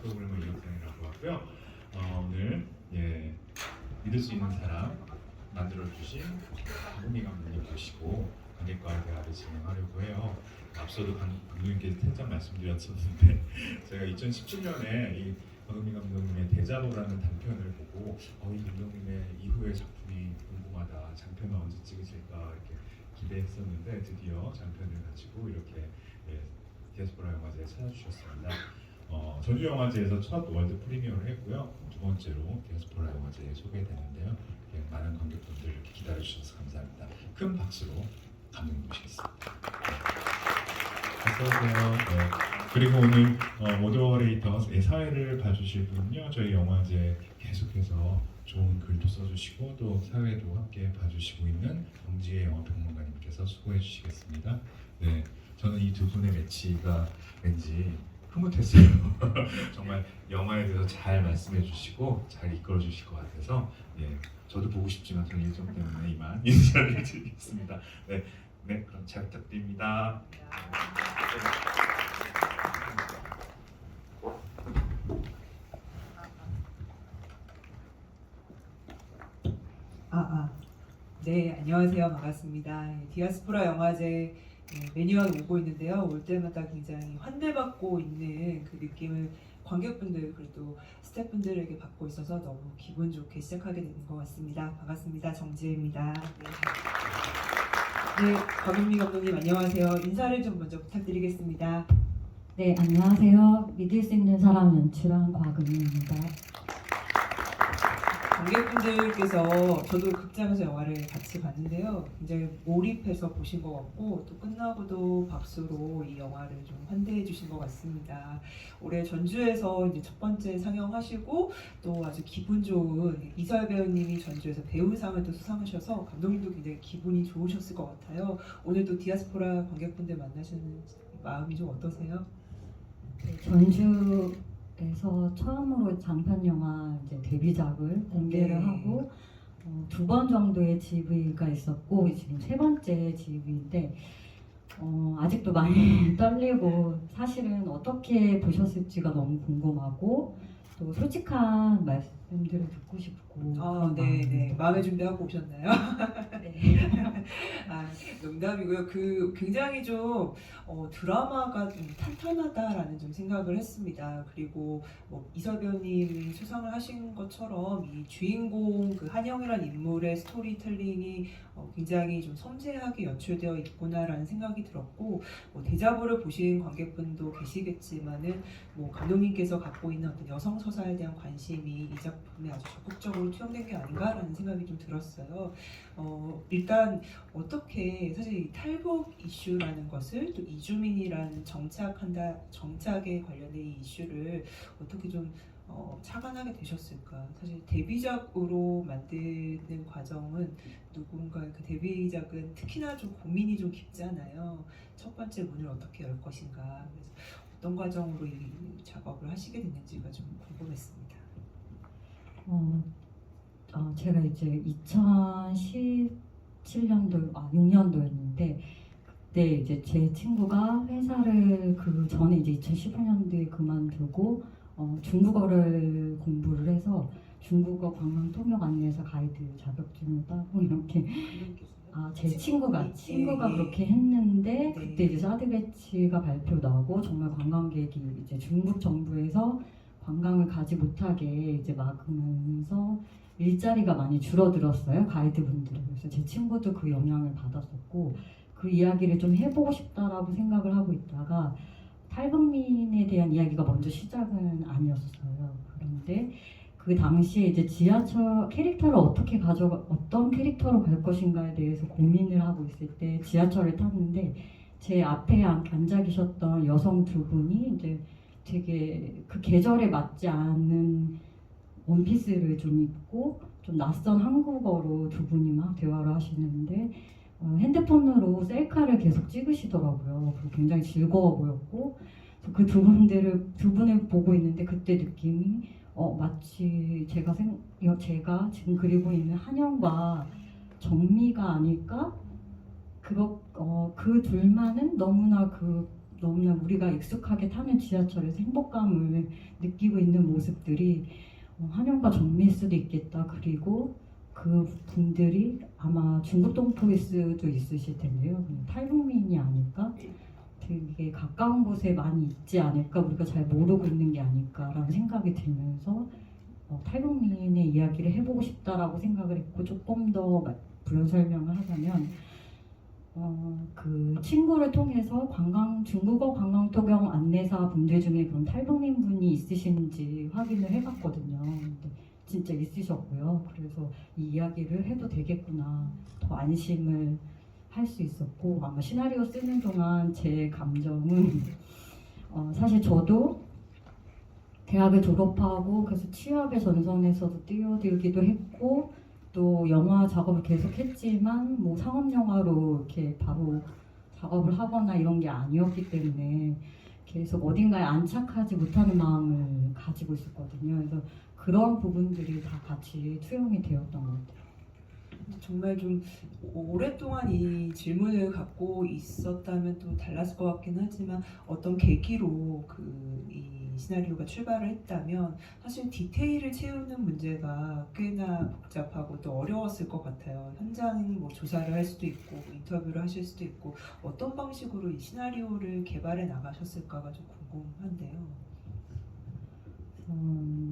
프로그램을 이영상이라고 하고요. 오늘 믿을 수 있는 사람 만들어주신 박은미 감독님 모시고 관객과의 대화를 진행하려고 해요. 앞서도 감독님께 살짝 말씀드렸었는데 제가 2017년에 이 박은미 감독님의 대자보라는 단편을 보고 이 감독님의 이후의 작품이 궁금하다. 장편을 언제 찍으실까 이렇게 기대했었는데 드디어 장편을 가지고 이렇게 디아스포라 영화제에 찾아주셨습니다. 전주영화제에서 첫 월드 프리미어를 했고요. 두 번째로 디아스포라 영화제에 소개되는데요. 많은 관객분들 이렇게 기다려주셔서 감사합니다. 큰 박수로 감독님 모시겠습니다. 어서오세요. 그리고 오늘 모더레이터 사회를 봐주실 분은요. 저희 영화제 계속해서 좋은 글도 써주시고 또 사회도 함께 봐주시고 있는 정지혜 영화평론가님께서 수고해 주시겠습니다. 네, 저는 이 두 분의 매치가 왠지 흐뭇했어요. 정말 영화에 대해서 잘 말씀해 주시고 잘 이끌어 주실 것 같아서 저도 보고 싶지만 저는 일정 때문에 이만 인사를 드리겠습니다. 네, 그럼 잘 부탁드립니다. 네, 안녕하세요. 반갑습니다. 디아스포라 영화제 매년 오고 있는데요. 올 때마다 굉장히 환대받고 있는 그 느낌을 관객분들 그리고 스태프분들에게 받고 있어서 너무 기분 좋게 시작하게 되는 것 같습니다. 반갑습니다. 정지혜입니다. 네, 박은미 감독님 안녕하세요. 인사를 좀 먼저 부탁드리겠습니다. 네, 안녕하세요. 믿을 수 있는 사람 연출한 곽은미입니다. 관객분들께서 저도 극장에서 영화를 같이 봤는데요. 굉장히 몰입해서 보신 것 같고 또 끝나고도 박수로 이 영화를 좀 환대해 주신 것 같습니다. 올해 전주에서 이제 첫 번째 상영하시고 또 아주 기분 좋은 이설 배우님이 전주에서 배우상을 또 수상하셔서 감독님도 굉장히 기분이 좋으셨을 것 같아요. 오늘 또 디아스포라 관객분들 만나시는 마음이 좀 어떠세요? 네, 전주에서 처음으로 장편 영화 이제 데뷔작을 공개를 하고 두 번 정도의 GV가 있었고 지금 세 번째 GV인데 아직도 많이 떨리고 사실은 어떻게 보셨을지가 너무 궁금하고 또 솔직한 말씀들을 듣고 싶고 네. 마음의 준비하고 오셨나요? 네. 농담이고요. 굉장히 좀 드라마가 좀 탄탄하다라는 좀 생각을 했습니다. 그리고 이설 배우님이 수상을 하신 것처럼 이 주인공 그 한영이라는 인물의 스토리텔링이 굉장히 좀 섬세하게 연출되어 있구나라는 생각이 들었고 대자보를 보신 관객분도 계시겠지만은 감독님께서 갖고 있는 어떤 여성 서사에 대한 관심이 이 작품에 아주 적극적으로 투영된 게 아닌가라는 생각이 좀 들었어요. 일단 어떻게 사실 이 탈북 이슈라는 것을 또 이주민이라는 정착에 관련된 이 이슈를 어떻게 좀 착안하게 되셨을까? 사실 데뷔작으로 만드는 과정은 누군가 그 데뷔작은 특히나 좀 고민이 좀 깊잖아요. 첫 번째 문을 어떻게 열 것인가. 그래서 어떤 과정으로 이 작업을 하시게 됐는지가 좀 궁금했습니다. 제가 이제 2017년도 6년도였는데 그때 이제 제 친구가 회사를 그 전에 이제 2015년도에 그만두고 중국어를 공부를 해서 중국어 관광 통역 안내사 가이드 자격증을 따고 이렇게 제 친구가 그렇게 했는데 그때 이제 사드 배치가 발표 나고 정말 관광객이 이제 중국 정부에서 관광을 가지 못하게 이제 막으면서 일자리가 많이 줄어들었어요, 가이드분들이. 그래서 제 친구도 그 영향을 받았었고 그 이야기를 좀 해보고 싶다라고 생각을 하고 있다가 탈북민에 대한 이야기가 먼저 시작은 아니었어요. 그런데 그 당시에 이제 지하철 캐릭터를 어떤 캐릭터로 갈 것인가에 대해서 고민을 하고 있을 때 지하철을 탔는데 제 앞에 앉아 계셨던 여성 두 분이 이제 되게 그 계절에 맞지 않은 원피스를 좀 입고 좀 낯선 한국어로 두 분이 막 대화를 하시는데 핸드폰으로 셀카를 계속 찍으시더라고요. 그리고 굉장히 즐거워 보였고 그 두 분을 보고 있는데 그때 느낌이 마치 제가 지금 그리고 있는 한영과 정미가 아닐까? 그 둘만은 너무나 그 너무나 우리가 익숙하게 타는 지하철에서 행복감을 느끼고 있는 모습들이 한영과 정미일 수도 있겠다. 그리고 그 분들이 아마 중국 동포일 수도 있으실 텐데요. 탈북민이 아닐까? 되게 가까운 곳에 많이 있지 않을까? 우리가 잘 모르고 있는 게 아닐까라는 생각이 들면서 탈북민의 이야기를 해보고 싶다라고 생각을 했고, 조금 더 부연 설명을 하자면 그 친구를 통해서 중국어 관광토경 안내사 분들 중에 그런 탈북민 분이 있으신지 확인을 해봤거든요. 근데 진짜 있으셨고요. 그래서 이 이야기를 해도 되겠구나, 더 안심을 할 수 있었고, 아마 시나리오 쓰는 동안 제 감정은 사실 저도 대학을 졸업하고 그래서 취업의 전선에서도 뛰어들기도 했고, 또 영화 작업을 계속 했지만 뭐 상업 영화로 이렇게 바로 작업을 하거나 이런 게 아니었기 때문에 계속 어딘가에 안착하지 못하는 마음을 가지고 있었거든요. 그래서 그런 부분들이 다 같이 투영이 되었던 것 같아요. 정말 좀 오랫동안 이 질문을 갖고 있었다면 또 달랐을 것 같긴 하지만, 어떤 계기로 이 시나리오가 출발을 했다면 사실 디테일을 채우는 문제가 꽤나 복잡하고 또 어려웠을 것 같아요. 현장 뭐 조사를 할 수도 있고 인터뷰를 하실 수도 있고, 어떤 방식으로 이 시나리오를 개발해 나가셨을까가 좀 궁금한데요.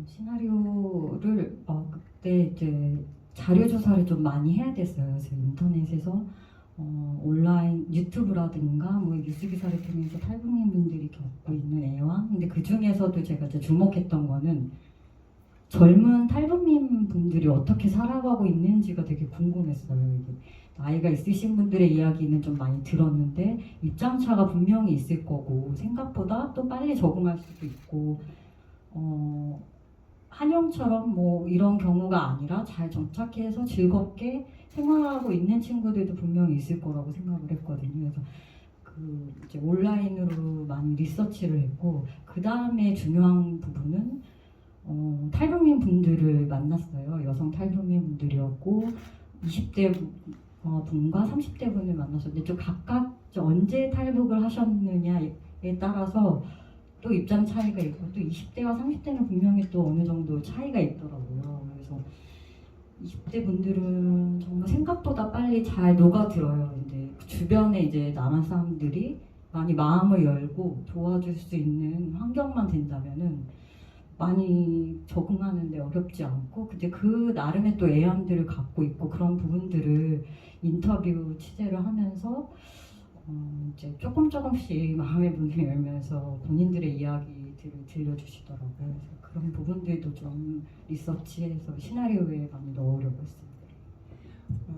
시나리오를 그때 이제 자료 조사를 좀 많이 해야 됐어요. 그래서 인터넷에서 온라인 유튜브라든가 뭐 뉴스 기사를 통해서 탈북민 분들이 겪고 있는 애환. 근데 그 중에서도 제가 이제 주목했던 거는 젊은 탈북민 분들이 어떻게 살아가고 있는지가 되게 궁금했어요. 이게 나이가 있으신 분들의 이야기는 좀 많이 들었는데 입장차가 분명히 있을 거고, 생각보다 또 빨리 적응할 수도 있고, 한영처럼 뭐 이런 경우가 아니라 잘 정착해서 즐겁게 생활하고 있는 친구들도 분명히 있을 거라고 생각을 했거든요. 그래서 이제 온라인으로 많이 리서치를 했고, 그 다음에 중요한 부분은 탈북민 분들을 만났어요. 여성 탈북민 분들이었고 20대 분과 30대 분을 만났었는데 좀 각각 언제 탈북을 하셨느냐에 따라서 또 입장 차이가 있고, 또 20대와 30대는 분명히 또 어느 정도 차이가 있더라고요. 그래서 20대 분들은 정말 생각보다 빨리 잘 녹아들어요. 이제 주변에 이제 남한 사람들이 많이 마음을 열고 도와줄 수 있는 환경만 된다면은 많이 적응하는데 어렵지 않고, 근데 그 나름의 또 애환들을 갖고 있고, 그런 부분들을 인터뷰 취재를 하면서 이제 조금씩 마음의 문을 열면서 본인들의 이야기들을 들려주시더라고요. 그래서 그런 부분들도 좀 리서치해서 시나리오에 많이 넣으려고 했습니다.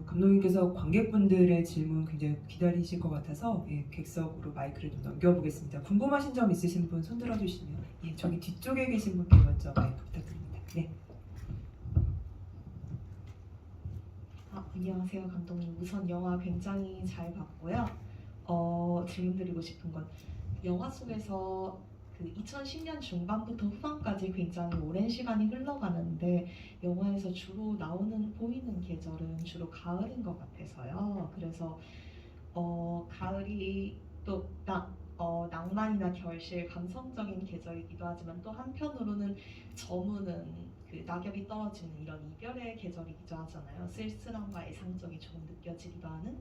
감독님께서 관객분들의 질문 굉장히 기다리실 것 같아서 객석으로 마이크를 좀 넘겨보겠습니다. 궁금하신 점 있으신 분 손 들어주시면, 저기 뒤쪽에 계신 분께 먼저 마이크 부탁드립니다. 네. 안녕하세요, 감독님. 우선 영화 굉장히 잘 봤고요. 질문 드리고 싶은 건, 영화 속에서 그 2010년 중반부터 후반까지 굉장히 오랜 시간이 흘러가는데 영화에서 주로 보이는 계절은 주로 가을인 것 같아서요. 그래서 가을이 또 낭만이나 결실, 감성적인 계절이기도 하지만 또 한편으로는 저무는 그 낙엽이 떨어지는 이런 이별의 계절이기도 하잖아요. 쓸쓸함과 애상적이 조금 느껴지기도 하는.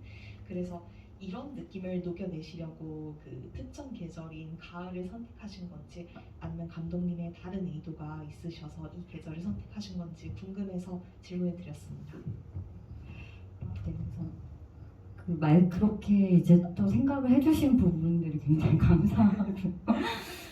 그래서 이런 느낌을 녹여내시려고 그 특정 계절인 가을을 선택하신 건지, 아니면 감독님의 다른 의도가 있으셔서 이 계절을 선택하신 건지 궁금해서 질문을 드렸습니다. 네, 그래서 그렇게 이제 또 생각을 해주신 부분들이 굉장히 감사하고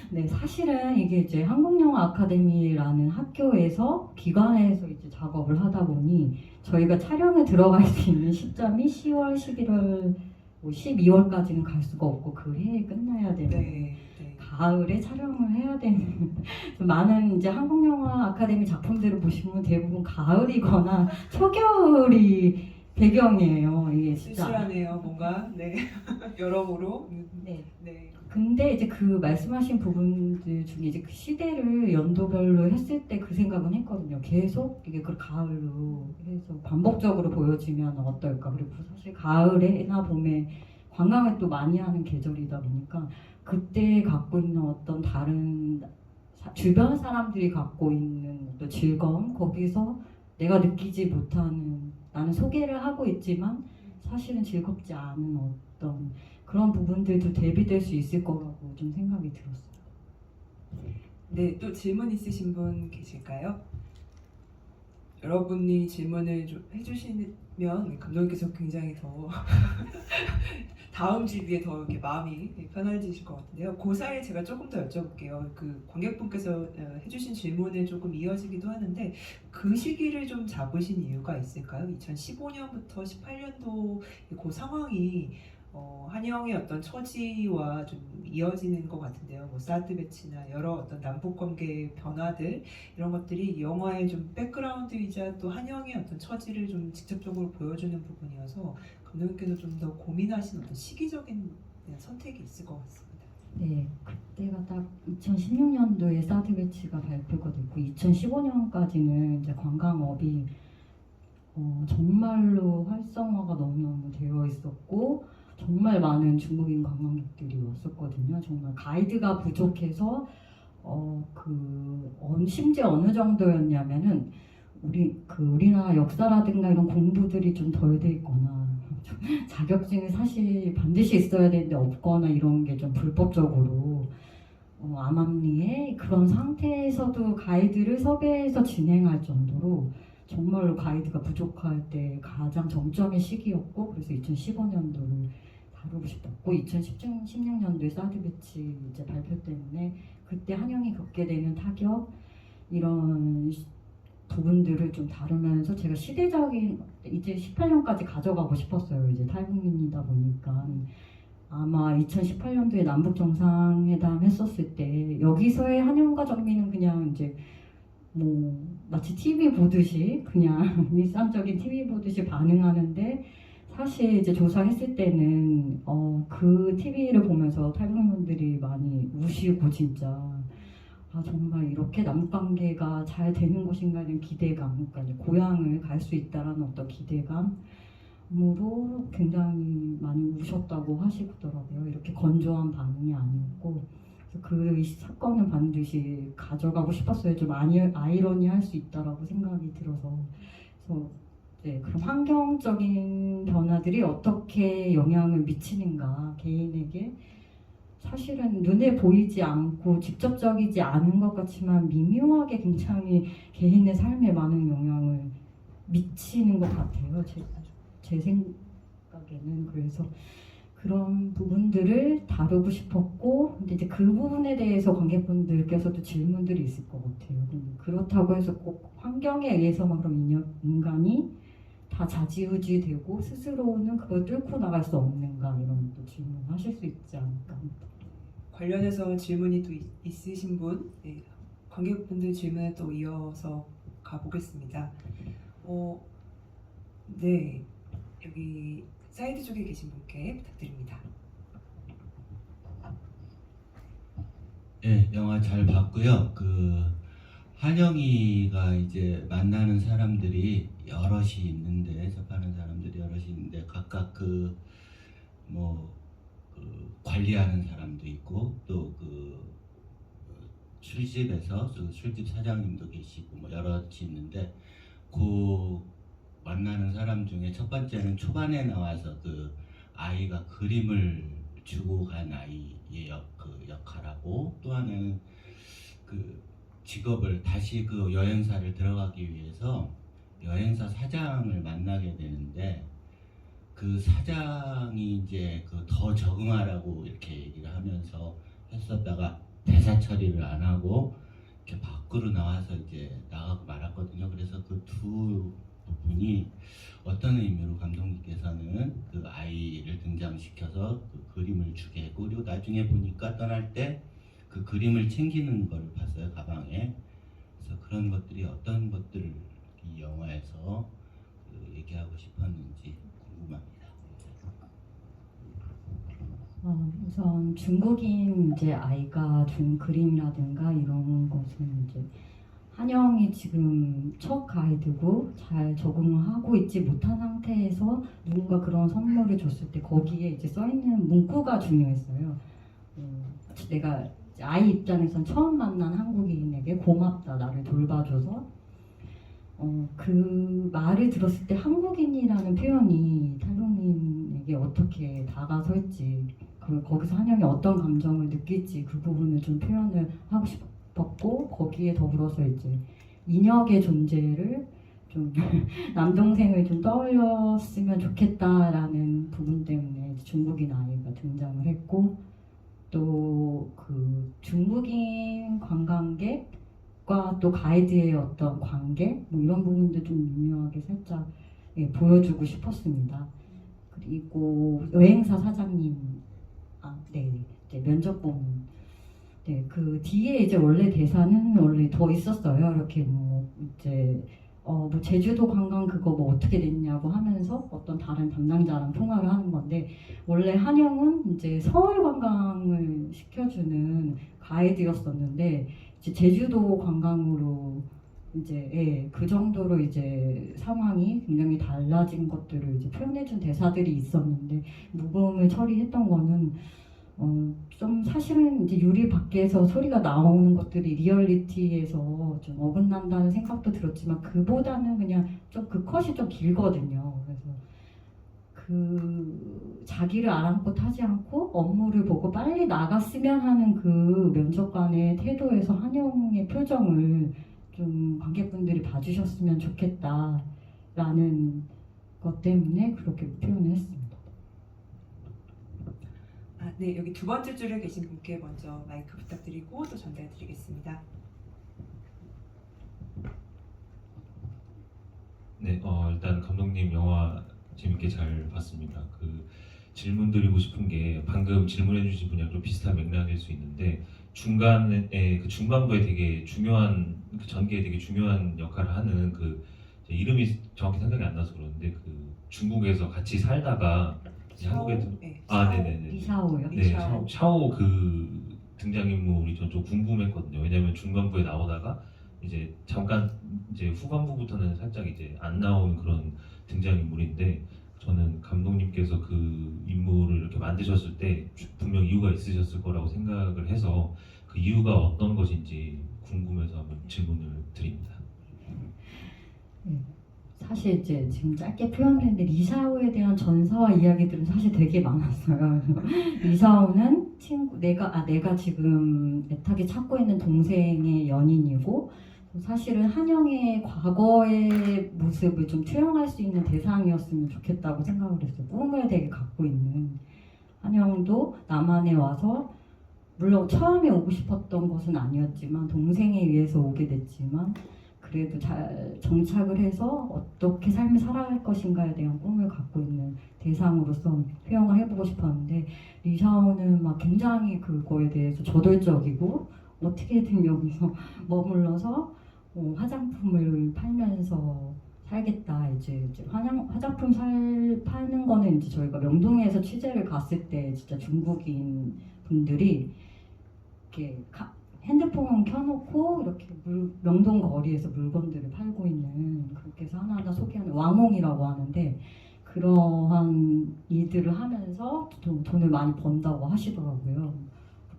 네, 사실은 이게 이제 한국영화 아카데미라는 학교에서 기관에서 이제 작업을 하다 보니 저희가 촬영에 들어갈 수 있는 시점이 10월, 11월, 12월까지는 갈 수가 없고 그 해에 끝나야 되는 가을에 촬영을 해야 되는 많은 이제 한국영화 아카데미 작품들을 보시면 대부분 가을이거나 초겨울이 배경이에요. 이게 진짜 쓸쓸하네요, 뭔가. 네. 여러모로. 네. 네. 근데 이제 그 말씀하신 부분들 중에 이제 그 시대를 연도별로 했을 때 그 생각은 했거든요. 계속 이게 그 가을로 해서 반복적으로 보여지면 어떨까. 그리고 사실 가을에나 봄에 관광을 또 많이 하는 계절이다 보니까 그때 갖고 있는 어떤 다른 주변 사람들이 갖고 있는 또 즐거움 거기서 내가 느끼지 못하는 나는 소개를 하고 있지만 사실은 즐겁지 않은 어떤 그런 부분들도 대비될 수 있을 거라고 좀 생각이 들었어요. 네, 또 질문 있으신 분 계실까요? 여러분이 질문을 좀 해주시면 감독님께서 굉장히 더 다음 질의에 더 이렇게 마음이 편해지실 것 같은데요. 그 사이에 제가 조금 더 여쭤볼게요. 그 관객분께서 해주신 질문에 조금 이어지기도 하는데 그 시기를 좀 잡으신 이유가 있을까요? 2015년부터 18년도 그 상황이 한영의 어떤 처지와 좀 이어지는 것 같은데요. 뭐 사드 배치나 여러 어떤 남북 관계 변화들 이런 것들이 영화의 좀 백그라운드이자 또 한영의 어떤 처지를 좀 직접적으로 보여주는 부분이어서 감독님께서 좀 더 고민하신 어떤 시기적인 선택이 있을 것 같습니다. 네, 그때가 딱 2016년도에 사드 배치가 발표가 됐고 2015년까지는 이제 관광업이 정말로 활성화가 너무너무 되어 있었고 정말 많은 중국인 관광객들이 왔었거든요. 정말 가이드가 부족해서 심지어 어느 정도였냐면은 우리나라 역사라든가 이런 공부들이 좀 덜 돼 있거나 자격증이 사실 반드시 있어야 되는데 없거나 이런 게 좀 불법적으로 암암리에 그런 상태에서도 가이드를 섭외해서 진행할 정도로 정말로 가이드가 부족할 때 가장 정점의 시기였고 그래서 2015년도를 다루고 싶었고 2016년도에 사드 배치 이제 발표 때문에 그때 한영이 겪게 되는 타격 이런 부분들을 좀 다루면서 제가 시대적인 이제 18년까지 가져가고 싶었어요. 이제 탈북민이다 보니까 아마 2018년도에 남북 정상회담 했었을 때 여기서의 한영과 정민은 그냥 이제 뭐 마치 TV 보듯이 그냥 일상적인 TV 보듯이 반응하는데 사실 이제 조사했을 때는 그 TV를 보면서 탈북민들이 많이 우시고 진짜 정말 이렇게 남북관계가 잘 되는 것인가에 대한 기대감, 그러니까 이제 고향을 갈 수 있다라는 어떤 기대감으로 굉장히 많이 우셨다고 하시더라고요. 이렇게 건조한 반응이 아니었고 그 사건은 반드시 가져가고 싶었어요. 좀 아이러니할 수 있다라고 생각이 들어서 그래서 네, 그럼 환경적인 변화들이 어떻게 영향을 미치는가 개인에게 사실은 눈에 보이지 않고 직접적이지 않은 것 같지만 미묘하게 굉장히 개인의 삶에 많은 영향을 미치는 것 같아요. 제 생각에는 그래서 그런 부분들을 다루고 싶었고 근데 이제 그 부분에 대해서 관객분들께서도 질문들이 있을 것 같아요. 그렇다고 해서 꼭 환경에 의해서만 그럼 인간이 다 좌지우지되고 스스로는 그걸 뚫고 나갈 수 없는가 이런 또 질문하실 수 있지 않을까 합니다. 관련해서 질문이 또 있으신 분 네, 관객분들 질문에 또 이어서 가보겠습니다. 네 여기 사이드 쪽에 계신 분께 부탁드립니다. 네, 영화 잘 봤고요. 한영이가 이제 만나는 사람들이 여럿이 있는데 접하는 사람들이 여럿이 있는데 각각 관리하는 사람도 있고 또 술집에서 술집 사장님도 계시고 뭐 여럿이 있는데 그 만나는 사람 중에 첫 번째는 초반에 나와서 아이가 그림을 주고 간 아이의 역할하고 또 하나는 직업을 다시 여행사를 들어가기 위해서 여행사 사장을 만나게 되는데 그 사장이 이제 더 적응하라고 이렇게 얘기를 하면서 했었다가 대사 처리를 안 하고 이렇게 밖으로 나와서 이제 나가고 말았거든요. 그래서 그 두 부분이 어떤 의미로 감독님께서는 그 아이를 등장시켜서 그 그림을 주게 했고 그리고 나중에 보니까 떠날 때 그 그림을 챙기는 걸 봤어요 가방에. 그래서 그런 것들이 어떤 것들을 이 영화에서 얘기하고 싶었는지 궁금합니다. 우선 중국인 이제 아이가 준 그림이라든가 이런 것은 이제 한영이 지금 첫 가이드고 잘 적응하고 있지 못한 상태에서 누군가 그런 선물을 줬을 때 거기에 이제 써 있는 문구가 중요했어요. 내가 아이 입장에선 처음 만난 한국인에게 고맙다, 나를 돌봐줘서. 그 말을 들었을 때 한국인이라는 표현이 탈북민에게 어떻게 다가설지, 거기서 한영이 어떤 감정을 느낄지 그 부분을 좀 표현을 하고 싶었고, 거기에 더불어서 이제 인혁의 존재를 좀 남동생을 좀 떠올렸으면 좋겠다라는 부분 때문에 이제 중국인 아이가 등장을 했고, 또 그 중국인 관광객과 또 가이드의 어떤 관계 뭐 이런 부분도 좀 미묘하게 살짝 보여주고 싶었습니다. 그리고 여행사 사장님, 이제 면접 보는, 그 뒤에 이제 원래 대사는 원래 더 있었어요. 이렇게 뭐 이제 뭐 제주도 관광 그거 뭐 어떻게 됐냐고 하면서 어떤 다른 담당자랑 통화를 하는 건데, 원래 한영은 이제 서울 관광을 시켜주는 가이드였었는데 이제 제주도 관광으로 이제 그 정도로 이제 상황이 굉장히 달라진 것들을 이제 표현해준 대사들이 있었는데, 녹음을 처리했던 거는 좀 사실은 이제 유리 밖에서 소리가 나오는 것들이 리얼리티에서 좀 어긋난다는 생각도 들었지만, 그보다는 그냥 좀 그 컷이 좀 길거든요. 그래서 그 자기를 아랑곳하지 않고 업무를 보고 빨리 나갔으면 하는 그 면접관의 태도에서 한영의 표정을 좀 관객분들이 봐주셨으면 좋겠다라는 것 때문에 그렇게 표현을 했습니다. 네, 여기 두 번째 줄에 계신 분께 먼저 마이크 부탁드리고 또 전달드리겠습니다. 네, 일단 감독님 영화 재밌게 잘 봤습니다. 그 질문 드리고 싶은 게 방금 질문해주신 분이랑 좀 비슷한 맥락일 수 있는데, 중간에 그 중반부에 되게 중요한 그 전개에 되게 중요한 역할을 하는 그 이름이 정확히 생각이 안 나서 그러는데, 그 중국에서 같이 살다가 이제 한국에 네네네. 리샤오요? 네, 샤오 그 등장인물이 전 좀 궁금했거든요. 왜냐면 중반부에 나오다가 이제 잠깐 이제 후반부부터는 살짝 이제 안 나오는 그런 등장인물인데, 저는 감독님께서 그 인물을 이렇게 만드셨을 때 분명 이유가 있으셨을 거라고 생각을 해서 그 이유가 어떤 것인지 궁금해서 한번 질문을 드립니다. 사실 이제 지금 짧게 표현했는데 리샤오에 대한 전사와 이야기들은 사실 되게 많았어요. 리샤오는 내가 지금 애타게 찾고 있는 동생의 연인이고, 사실은 한영의 과거의 모습을 좀 투영할 수 있는 대상이었으면 좋겠다고 생각을 했어요. 꿈을 되게 갖고 있는 한영도 남한에 와서, 물론 처음에 오고 싶었던 것은 아니었지만 동생에 의해서 오게 됐지만 그래도 잘 정착을 해서 어떻게 삶을 살아갈 것인가에 대한 꿈을 갖고 있는 대상으로서 표현을 해보고 싶었는데, 리샤오는 막 굉장히 그거에 대해서 저돌적이고 어떻게든 여기서 머물러서 화장품을 팔면서 살겠다. 이제 화장품 파는 거는 이제 저희가 명동에서 취재를 갔을 때 진짜 중국인 분들이 이렇게 핸드폰 켜놓고 이렇게 명동 거리에서 물건들을 팔고 있는, 그렇게 해서 하나하나 소개하는 왕홍이라고 하는데, 그러한 일들을 하면서 돈을 많이 번다고 하시더라고요.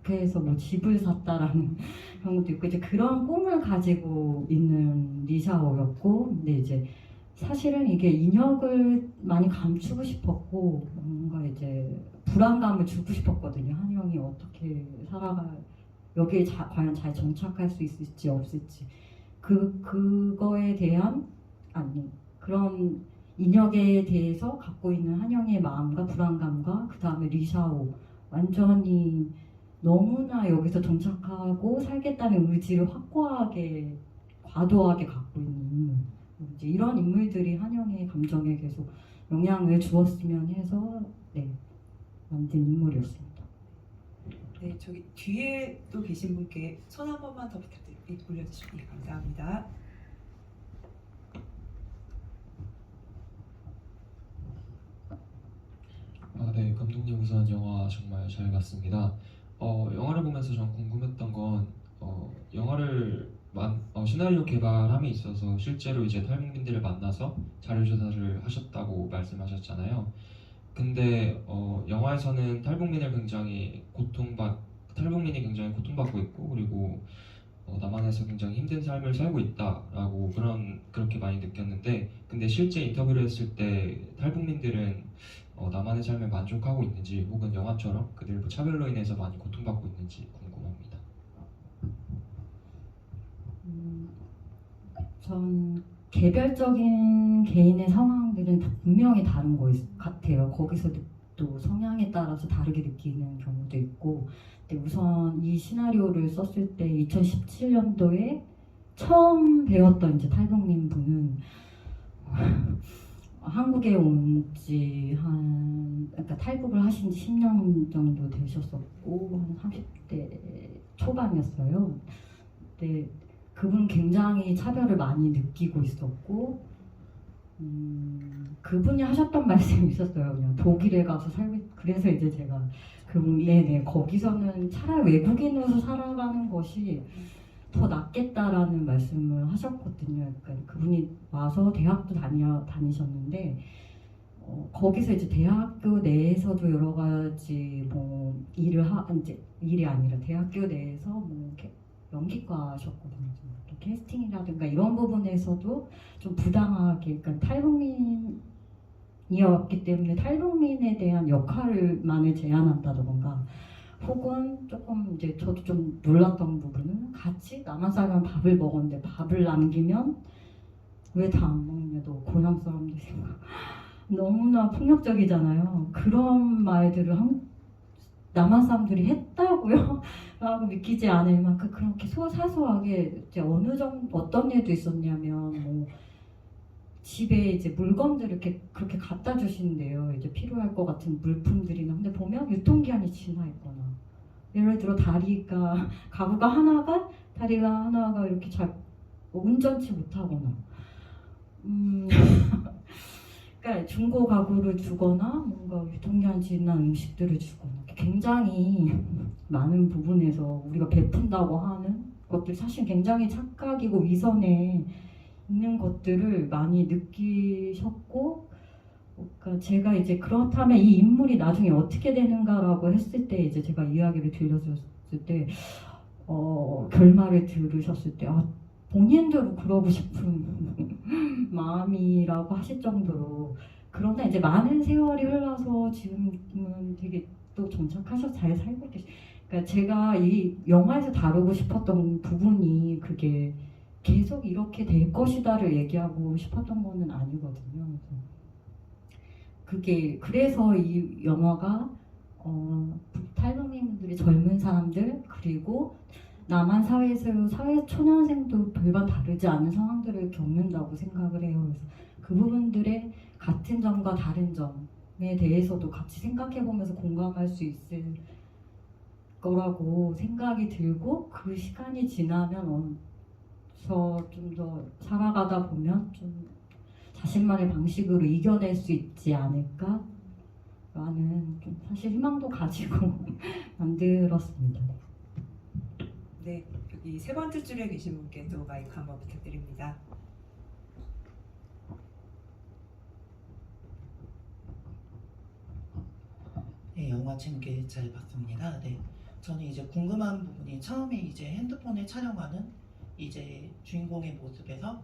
그렇게 해서 뭐 집을 샀다라는 그런 것도 있고, 이제 그런 꿈을 가지고 있는 리샤오였고, 근데 이제 사실은 이게 인혁을 많이 감추고 싶었고 뭔가 이제 불안감을 주고 싶었거든요. 한영이 어떻게 여기에 과연 잘 정착할 수 있을지 없을지, 그거에 대한 그런 인혁에 대해서 갖고 있는 한영의 마음과 불안감과 그 다음에 리샤오 완전히 너무나 여기서 정착하고 살겠다는 의지를 확고하게 과도하게 갖고 있는 인물, 이제 이런 인물들이 한영의 감정에 계속 영향을 주었으면 해서 만든 인물이었습니다. 네, 저기 뒤에 또 계신 분께 손 한 번만 더 올려주시면 감사합니다. 네, 감독님 우선 영화 정말 잘 봤습니다. 영화를 보면서 전 궁금했던 건 영화를 시나리오 개발함에 있어서 실제로 이제 탈북민들을 만나서 자료조사를 하셨다고 말씀하셨잖아요. 근데 영화에서는 탈북민이 굉장히 고통받고 있고, 그리고 남한에서 굉장히 힘든 삶을 살고 있다라고 그렇게 많이 느꼈는데, 근데 실제 인터뷰를 했을 때 탈북민들은 남한의 삶에 만족하고 있는지, 혹은 영화처럼 그들 차별로 인해서 많이 고통받고 있는지 궁금합니다. 전 개별적인 개인의 상황들은 분명히 다른 것 같아요. 거기서 또 성향에 따라서 다르게 느끼는 경우도 있고. 근데 우선 이 시나리오를 썼을 때 2017년도에 처음 배웠던 이제 탈북민 분은 한국에 그러니까 탈북을 하신 지 10년 정도 되셨었고, 한 30대 초반이었어요. 근데 그분 굉장히 차별을 많이 느끼고 있었고, 그분이 하셨던 말씀이 있었어요. 그냥 독일에 가서 그래서 이제 제가 네네, 거기서는 차라리 외국인으로 살아가는 것이 더 낫겠다라는 말씀을 하셨거든요. 그러니까 그분이 와서 대학도 다니셨는데, 거기서 이제 대학교 내에서도 여러 가지 뭐 이제 일이 아니라 대학교 내에서 뭐 이렇게 연기과셨거든요. 좀 이렇게 캐스팅이라든가 이런 부분에서도 좀 부당하게, 그러니까 탈북민이었기 때문에 탈북민에 대한 역할만을 제안한다던가, 혹은 조금 이제 저도 좀 놀랐던 부분은 같이 남한 사람 밥을 먹었는데 밥을 남기면 왜 다 안 먹냐, 너 고향 사람들 생각 너무나 폭력적이잖아요. 그런 말들을 남한 사람들이 했다고요? 라고 믿기지 않을 만큼 그렇게 사소하게 이제 어떤 일도 있었냐면, 뭐 집에 이제 물건들을 이렇게 그렇게 갖다 주신대요. 이제 필요할 것 같은 물품들이나. 근데 보면 유통기한이 지나 있거나, 예를 들어 다리가 하나가 이렇게 잘 운전치 못하거나, 그러니까 중고 가구를 주거나 뭔가 유통기한 지난 음식들을 주거나, 굉장히 많은 부분에서 우리가 베푼다고 하는 것들 사실 굉장히 착각이고 위선에 있는 것들을 많이 느끼셨고, 그러니까 제가 이제 그렇다면 이 인물이 나중에 어떻게 되는가라고 했을 때, 이제 제가 이야기를 들려줬을 때 결말을 들으셨을 때 본인도 그러고 싶은 마음이라고 하실 정도로. 그러나 이제 많은 세월이 흘러서 지금은 되게 또 정착하셔서 잘 살고 그러니까 제가 이 영화에서 다루고 싶었던 부분이 그게 계속 이렇게 될 것이다를 얘기하고 싶었던 거는 아니거든요. 그래서 이 영화가 탈북민들이 젊은 사람들, 그리고 남한 사회에서 초년생도 별반 다르지 않은 상황들을 겪는다고 생각을 해요. 그래서 그 부분들의 같은 점과 다른 점에 대해서도 같이 생각해보면서 공감할 수 있을 거라고 생각이 들고, 그 시간이 지나면 좀 더 살아가다 보면 좀 자신만의 방식으로 이겨낼 수 있지 않을까 라는 좀 사실 희망도 가지고 만들었습니다. 네, 여기 세 번째 줄에 계신 분께도 마이크 한번 부탁드립니다. 네, 영화 재밌게 잘 봤습니다. 네, 저는 이제 궁금한 부분이, 처음에 이제 핸드폰에 촬영하는 이제 주인공의 모습에서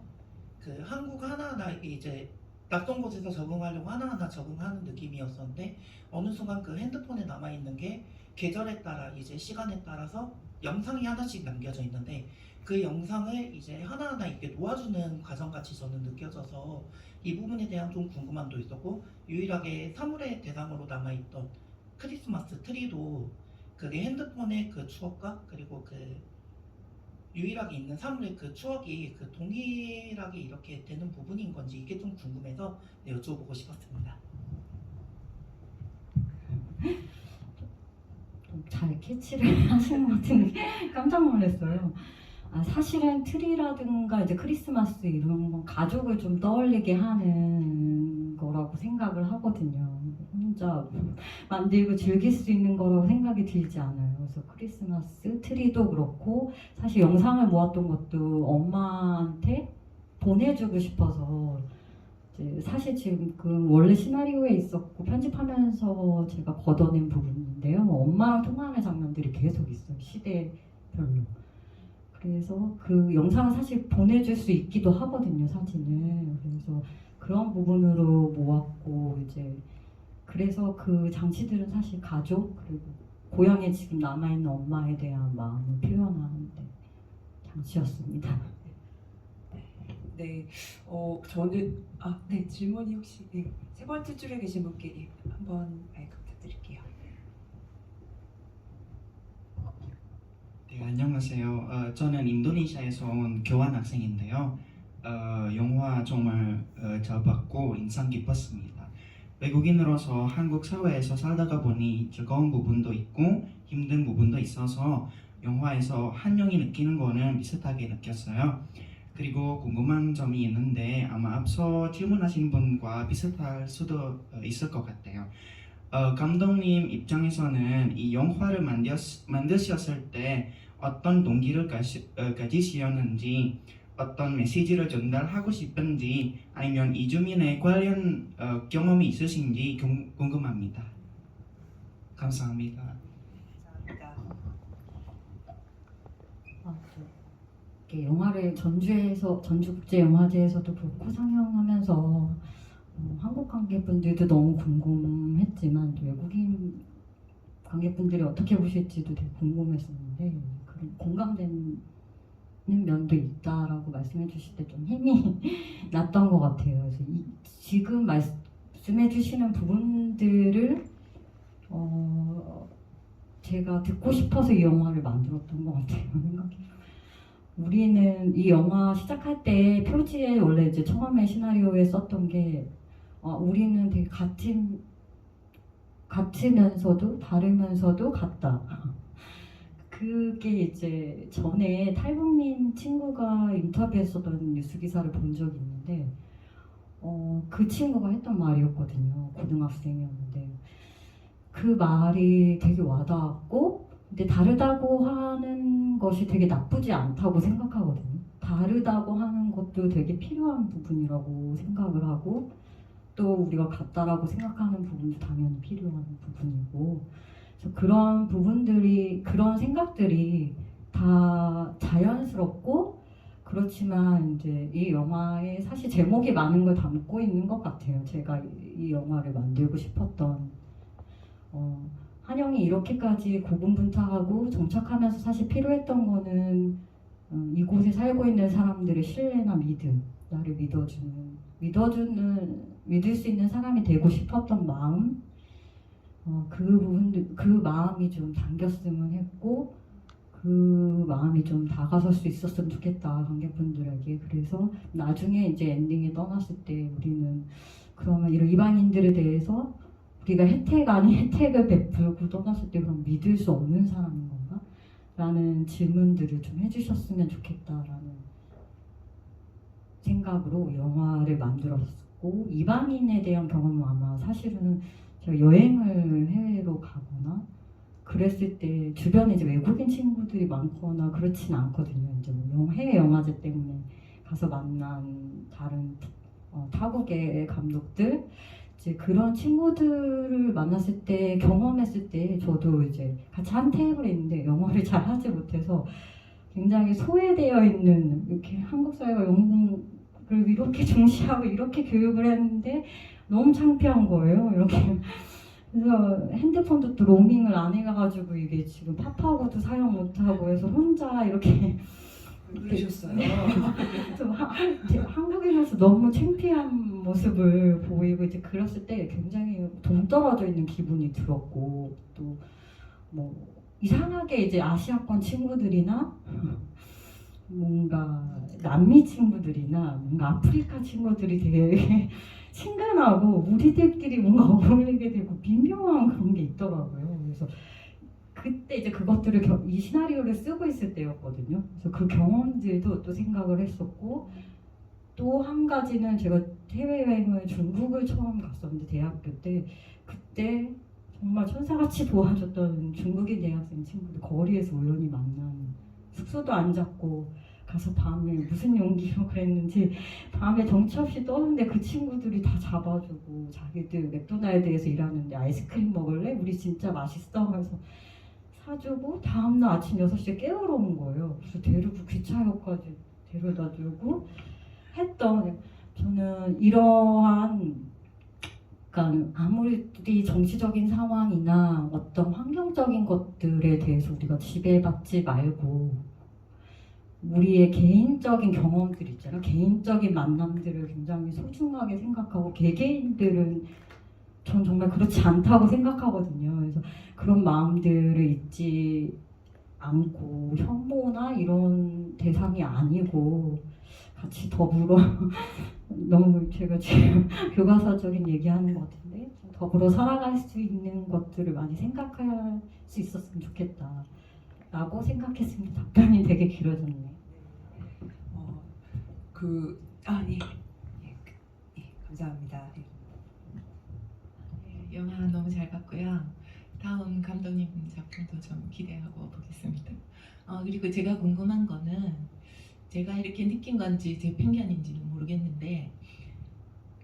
그 한국 하나하나 이제 낯선 곳에서 적응하려고 하나하나 적응하는 느낌이었었는데, 어느 순간 그 핸드폰에 남아 있는 게 계절에 따라 이제 시간에 따라서 영상이 하나씩 남겨져 있는데, 그 영상을 이제 하나하나 이렇게 놓아주는 과정같이 저는 느껴져서 이 부분에 대한 좀 궁금함도 있었고, 유일하게 사물의 대상으로 남아있던 크리스마스 트리도 그게 핸드폰의 그 추억과 그리고 그 유일하게 있는 사물의 그 추억이 그 동일하게 이렇게 되는 부분인 건지, 이게 좀 궁금해서 여쭤보고 싶었습니다. 잘 캐치를 하시는 것 같은데 깜짝 놀랐어요. 사실은 트리라든가 이제 크리스마스 이런 건 가족을 좀 떠올리게 하는 거라고 생각을 하거든요. 혼자 만들고 즐길 수 있는 거라고 생각이 들지 않아요. 그래서 크리스마스 트리도 그렇고 사실 영상을 모았던 것도 엄마한테 보내주고 싶어서 이제 사실 지금 그 원래 시나리오에 있었고 편집하면서 제가 걷어낸 부분인데요. 엄마랑 통화하는 장면들이 계속 있어요. 시대별로. 그래서 그 영상을 사실 보내줄 수 있기도 하거든요, 사진을. 그래서 그런 부분으로 모았고 이제 그래서 그 장치들은 사실 가족 그리고 고향에 지금 남아있는 엄마에 대한 마음을 표현하는 장치였습니다. 네, 저는 네, 질문이 혹시 세 번째 줄에 계신 분께 한번 마이크 부탁드릴게요. 네, 안녕하세요. 저는 인도네시아에서 온 교환 학생인데요. 영화 정말 잘 봤고 인상 깊었습니다. 외국인으로서 한국 사회에서 살다가 보니 즐거운 부분도 있고 힘든 부분도 있어서 영화에서 한영이 느끼는 거는 비슷하게 느꼈어요. 그리고 궁금한 점이 있는데 아마 앞서 질문하신 분과 비슷할 수도 있을 것 같아요. 감독님 입장에서는 이 영화를 만드셨을 때 어떤 동기를 가지셨는지, 어떤 메시지를 전달하고 싶은지, 아니면 이주민의 관련 경험이 있으신지 궁금합니다. 감사합니다. 감사합니다. 이렇게 영화를 전주국제영화제에서도 그렇고 상영하면서 한국 관객분들도 너무 궁금했지만 또 외국인 관객분들이 어떻게 보실지도 되게 궁금했었는데 그런 공감되는 면도 있다라고 말씀해 주실 때 좀 힘이 났던 것 같아요. 그래서 지금 말씀해 주시는 부분들을 제가 듣고 싶어서 이 영화를 만들었던 것 같아요. 우리는 이 영화 시작할 때 표지에 원래 이제 처음에 시나리오에 썼던 게 우리는 되게 같으면서도 다르면서도 같다. 그게 이제 전에 탈북민 친구가 인터뷰했었던 뉴스 기사를 본 적이 있는데 그 친구가 했던 말이었거든요. 고등학생이었는데 그 말이 되게 와닿았고 근데 다르다고 하는 것이 되게 나쁘지 않다고 생각하거든요. 다르다고 하는 것도 되게 필요한 부분이라고 생각을 하고 또 우리가 같다라고 생각하는 부분도 당연히 필요한 부분이고 그래서 그런 부분들이 그런 생각들이 다 자연스럽고 그렇지만 이제 이 영화에 사실 제목이 많은 걸 담고 있는 것 같아요. 제가 이 영화를 만들고 싶었던 한영이 이렇게까지 고군분투하고 정착하면서 사실 필요했던 거는 이곳에 살고 있는 사람들의 신뢰나 믿음, 나를 믿을 수 있는 사람이 되고 싶었던 마음, 그 부분들, 그 마음이 좀 담겼으면 했고 그 마음이 좀 다가설 수 있었으면 좋겠다 관객분들에게. 그래서 나중에 이제 엔딩에 떠났을 때 우리는 그러면 이런 이방인들에 대해서 우리가 혜택 아닌 혜택을 베풀고 떠났을 때 그럼 믿을 수 없는 사람인 건가? 라는 질문들을 좀 해주셨으면 좋겠다라는 생각으로 영화를 만들었고 이방인에 대한 경험은 아마 사실은 제가 여행을 해외로 가거나 그랬을 때 주변에 이제 외국인 친구들이 많거나 그렇진 않거든요. 이제 뭐 해외 영화제 때문에 가서 만난 다른 타국의 감독들 이제 그런 친구들을 만났을 때 경험했을 때 저도 이제 같이 한 테이블에 있는데 영어를 잘 하지 못해서 굉장히 소외되어 있는 이렇게 한국 사회가 영국을 이렇게 중시하고 이렇게 교육을 했는데 너무 창피한 거예요. 이렇게 그래서 핸드폰도 또 로밍을 안 해가지고 이게 지금 팝하고도 사용 못하고 해서 혼자 이렇게 그러셨어요. 한국인으로서 너무 창피한 모습을 보이고 이제 그랬을 때 굉장히 동떨어져 있는 기분이 들었고 또 뭐 이상하게 이제 아시아권 친구들이나 뭔가 남미 친구들이나 뭔가 아프리카 친구들이 되게 친근하고 우리들끼리 뭔가 어울리게 되고 민묘한 그런 게 있더라고요. 그래서 그때 이제 그것들을 이 시나리오를 쓰고 있을 때였거든요. 그래서 그 경험들도 또 생각을 했었고, 또 한 가지는 제가 해외여행을 중국을 처음 갔었는데 대학교 때, 그때 정말 천사같이 도와줬던 중국인 대학생 친구들 거리에서 우연히 만난, 숙소도 안 잡고 가서 밤에 무슨 용기로 그랬는지 밤에 정처 없이 떠는데 그 친구들이 다 잡아주고, 자기들 맥도날드에서 일하는데 아이스크림 먹을래? 우리 진짜 맛있어 하면서 사주고, 다음날 아침 6시에 깨우러 온 거예요. 그래서 데리고 기차역까지 데려다주고 했던, 저는 이러한, 그러니까 아무리 정치적인 상황이나 어떤 환경적인 것들에 대해서 우리가 지배받지 말고 우리의 개인적인 경험들 있잖아요. 개인적인 만남들을 굉장히 소중하게 생각하고, 개개인들은 전 정말 그렇지 않다고 생각하거든요. 그래서 그런 마음들을 잊지 않고, 혐오나 이런 대상이 아니고 같이 더불어 너무 제가 지금 교과서적인 얘기하는 것 같은데, 좀 더불어 살아갈 수 있는 것들을 많이 생각할 수 있었으면 좋겠다 라고 생각했습니다. 답변이 되게 길어졌네요. 예. 감사합니다. 예. 네, 영화 너무 잘 봤고요. 다음 감독님 작품도 좀 기대하고 보겠습니다. 그리고 제가 궁금한 거는, 제가 이렇게 느낀 건지 제 편견인지는 모르겠는데,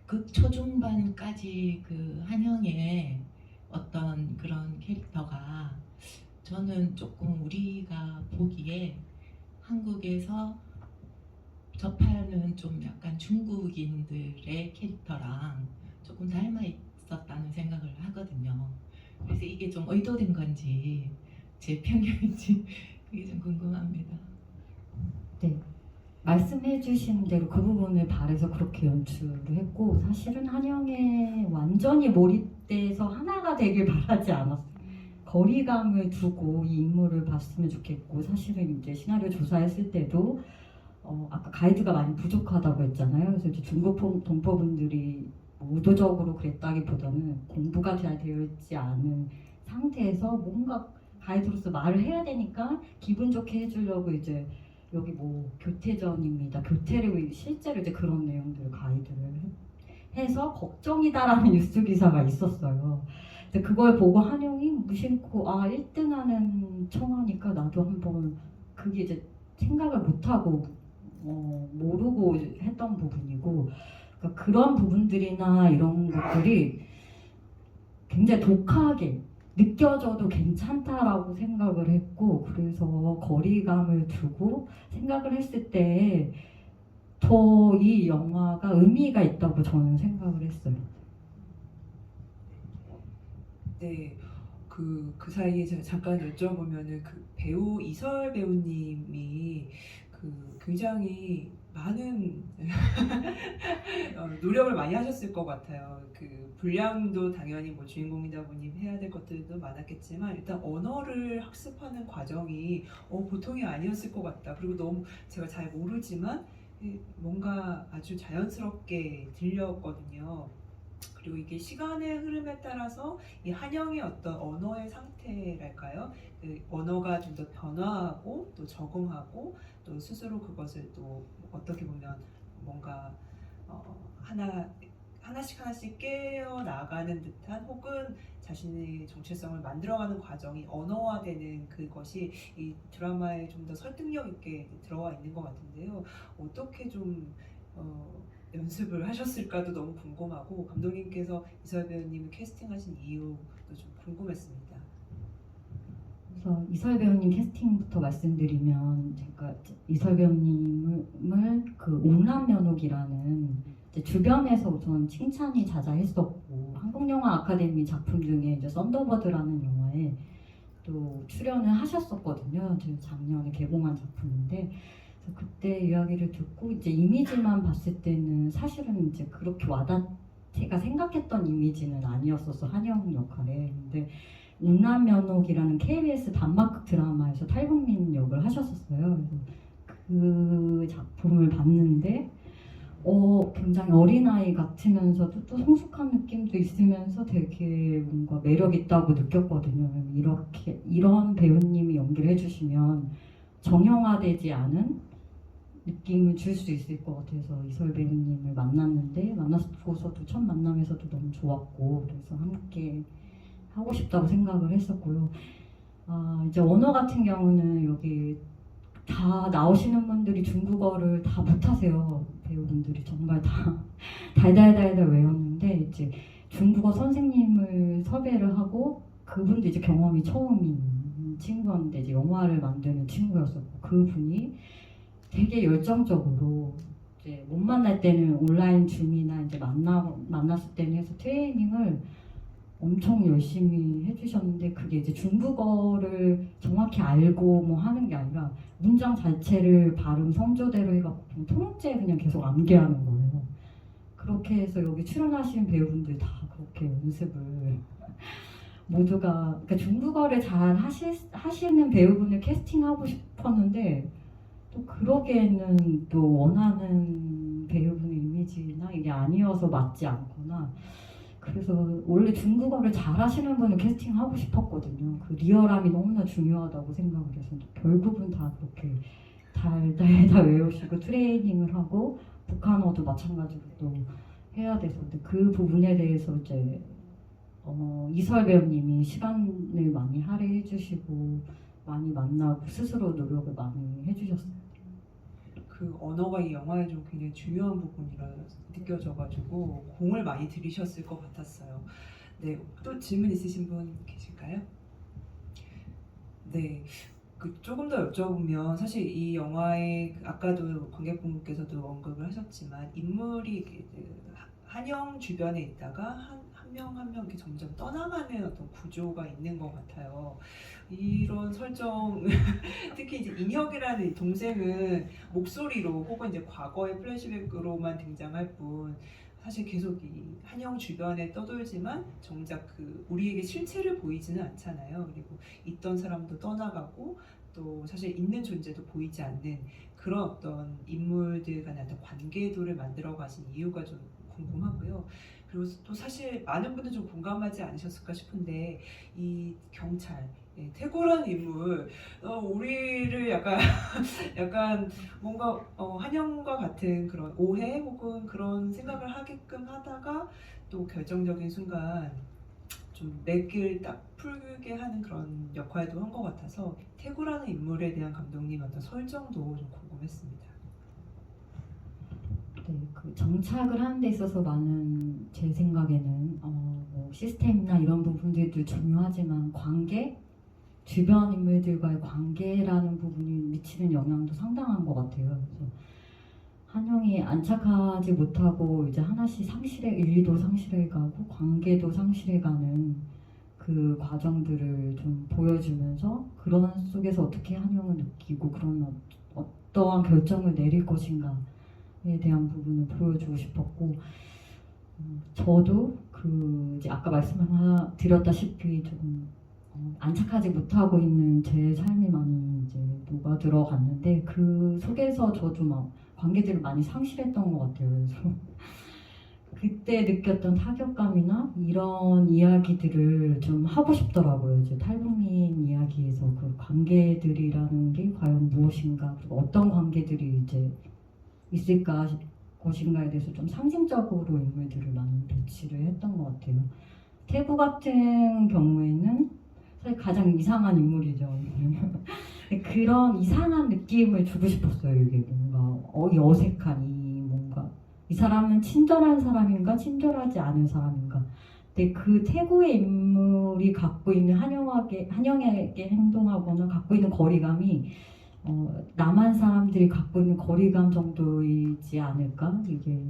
극 초중반까지 그 한영의 어떤 그런 캐릭터가 저는 조금 우리가 보기에 한국에서 접하는 좀 약간 중국인들의 캐릭터랑 조금 닮아 있었다는 생각을 하거든요. 그래서 이게 좀 의도된 건지 제 편견인지 그게 좀 궁금합니다. 네, 말씀해주신 대로 그 부분을 발해서 그렇게 연출을 했고, 사실은 한영에 완전히 몰입돼서 하나가 되길 바라지 않았어요. 거리감을 두고 이 인물을 봤으면 좋겠고, 사실은 이제 시나리오 조사했을 때도 아까 가이드가 많이 부족하다고 했잖아요. 그래서 이제 중국 동포분들이 의도적으로 그랬다기보다는 공부가 잘 되어 있지 않은 상태에서 뭔가 가이드로서 말을 해야 되니까 기분 좋게 해주려고 이제 여기 뭐 교태전입니다. 교태를 실제로 이제 그런 내용들을 가이드를 해서 걱정이다라는 뉴스 기사가 있었어요. 근데 그걸 보고 한영이 무심코 1등하는 청하니까 나도 한번, 그게 이제 생각을 못하고 모르고 했던 부분이고, 그러니까 그런 부분들이나 이런 것들이 굉장히 독하게 느껴져도 괜찮다라고 생각을 했고, 그래서 거리감을 두고 생각을 했을 때 더 이 영화가 의미가 있다고 저는 생각을 했어요. 네, 그 사이에 제가 잠깐 여쭤보면은 그 배우 이설 배우님이 굉장히 많은 노력을 많이 하셨을 것 같아요. 그 분량도 당연히 뭐 주인공이다 보니 해야 될 것들도 많았겠지만, 일단 언어를 학습하는 과정이 보통이 아니었을 것 같다. 그리고 너무 제가 잘 모르지만 뭔가 아주 자연스럽게 들렸거든요. 그리고 이게 시간의 흐름에 따라서 이 한영의 어떤 언어의 상태랄까요? 그 언어가 좀 더 변화하고 또 적응하고 또 스스로 그것을 또 어떻게 보면 뭔가 하나씩 깨어 나가는 듯한, 혹은 자신의 정체성을 만들어가는 과정이 언어화되는 그것이 이 드라마에 좀 더 설득력 있게 들어와 있는 것 같은데요. 어떻게 좀 연습을 하셨을까도 너무 궁금하고, 감독님께서 이설 배우님을 캐스팅하신 이유도 좀 궁금했습니다. 그래서 이설 배우님 캐스팅부터 말씀드리면, 제가 이설 배우님을 그 옥남면옥이라는 주변에서 우선 칭찬이 자자했었고, 한국영화 아카데미 작품 중에 이제 썬더버드라는 영화에 또 출연을 하셨었거든요. 지금 작년에 개봉한 작품인데, 그래서 그때 이야기를 듣고 이제 이미지만 봤을 때는 사실은 이제 그렇게 제가 생각했던 이미지는 아니었어서, 한영 역할에. 근데 옥남면옥이라는 KBS 단막극 드라마에서 탈북민 역을 하셨었어요. 그래서 그 작품을 봤는데 굉장히 어린아이 같으면서도 또 성숙한 느낌도 있으면서 되게 뭔가 매력 있다고 느꼈거든요. 이런 배우님이 연기를 해주시면 정형화되지 않은 느낌을 줄 수 있을 것 같아서 이설 배우님을 만났고서도 첫 만남에서도 너무 좋았고, 그래서 함께 하고 싶다고 생각을 했었고요. 이제 언어 같은 경우는 여기 다 나오시는 분들이 중국어를 다 못하세요. 배우분들이 정말 다 달달달달 외웠는데, 이제 중국어 선생님을 섭외를 하고, 그분도 이제 경험이 처음인 친구였는데 이제 영화를 만드는 친구였었고, 그분이 되게 열정적으로 이제 못 만날 때는 온라인 줌이나 이제 만났을 때는 해서 트레이닝을 엄청 열심히 해주셨는데, 그게 이제 중국어를 정확히 알고 뭐 하는 게 아니라 문장 자체를 발음 성조대로 해갖고 통째 그냥 계속 암기하는 거예요. 그렇게 해서 여기 출연하시는 배우분들 다 그렇게 연습을 모두가, 그러니까 중국어를 잘 하시는 배우분을 캐스팅하고 싶었는데, 또 그러기에는 또 원하는 배우분의 이미지나 이게 아니어서 맞지 않거나, 그래서 원래 중국어를 잘 하시는 분을 캐스팅하고 싶었거든요. 그 리얼함이 너무나 중요하다고 생각을 해서 결국은 다 그렇게 달달달 외우시고 트레이닝을 하고, 북한어도 마찬가지로 또 해야 돼서, 근데 그 부분에 대해서 이제 이설 배우님이 시간을 많이 할애해 주시고 많이 만나고 스스로 노력을 많이 해주셨어요. 그 언어가 이 영화에 좀 굉장히 중요한 부분이라 느껴져가지고 공을 많이 들이셨을 것 같았어요. 네, 또 질문 있으신 분 계실까요? 네, 조금 더 여쭤보면, 사실 이 영화에 아까도 관객분께서도 언급을 하셨지만 인물이 한영 주변에 있다가 한 명 한 명 이렇게 점점 떠나가는 어떤 구조가 있는 것 같아요. 이런 설정, 특히 이제 인혁이라는 이 동생은 목소리로 혹은 이제 과거의 플래시백으로만 등장할 뿐, 사실 계속 이 한영 주변에 떠돌지만 정작 그 우리에게 실체를 보이지는 않잖아요. 그리고 있던 사람도 떠나가고 또 사실 있는 존재도 보이지 않는 그런 어떤 인물들 간의 어떤 관계도를 만들어 가신 이유가 좀 궁금하고요. 그리고 또 사실 많은 분들 좀 공감하지 않으셨을까 싶은데, 이 경찰, 태고라는 인물, 우리를 약간 약간 뭔가 한영과 같은 그런 오해 혹은 그런 생각을 하게끔 하다가 또 결정적인 순간 좀 맥을 딱 풀게 하는 그런 역할도 한 것 같아서, 태고라는 인물에 대한 감독님 어떤 설정도 좀 궁금했습니다. 네, 그 정착을 하는 데 있어서 많은, 제 생각에는 뭐 시스템이나 이런 부분들도 중요하지만 주변 인물들과의 관계라는 부분이 미치는 영향도 상당한 것 같아요. 그래서 한영이 안착하지 못하고 이제 하나씩 의리도 상실해가고 관계도 상실해가는 그 과정들을 좀 보여주면서, 그런 속에서 어떻게 한영을 느끼고 그런 어떠한 결정을 내릴 것인가에 대한 부분을 보여주고 싶었고, 저도 이제 아까 말씀드렸다시피 좀 안착하지 못하고 있는 제 삶이 많이 이제 녹아 들어갔는데, 그 속에서 저도 막 관계들을 많이 상실했던 것 같아요. 그래서 그때 느꼈던 타격감이나 이런 이야기들을 좀 하고 싶더라고요. 이제 탈북민 이야기에서 그 관계들이라는 게 과연 무엇인가, 그리고 어떤 관계들이 이제 있을까 것인가에 대해서 좀 상징적으로 인물들을 많이 배치를 했던 것 같아요. 태구 같은 경우에는 사실 가장 이상한 인물이죠. 그런 이상한 느낌을 주고 싶었어요. 이게 뭔가 어색한 뭔가 이 사람은 친절한 사람인가 친절하지 않은 사람인가. 근데 그 태구의 인물이 갖고 있는 한영에게 행동하거나 갖고 있는 거리감이 남한 사람들이 갖고 있는 거리감 정도이지 않을까? 이게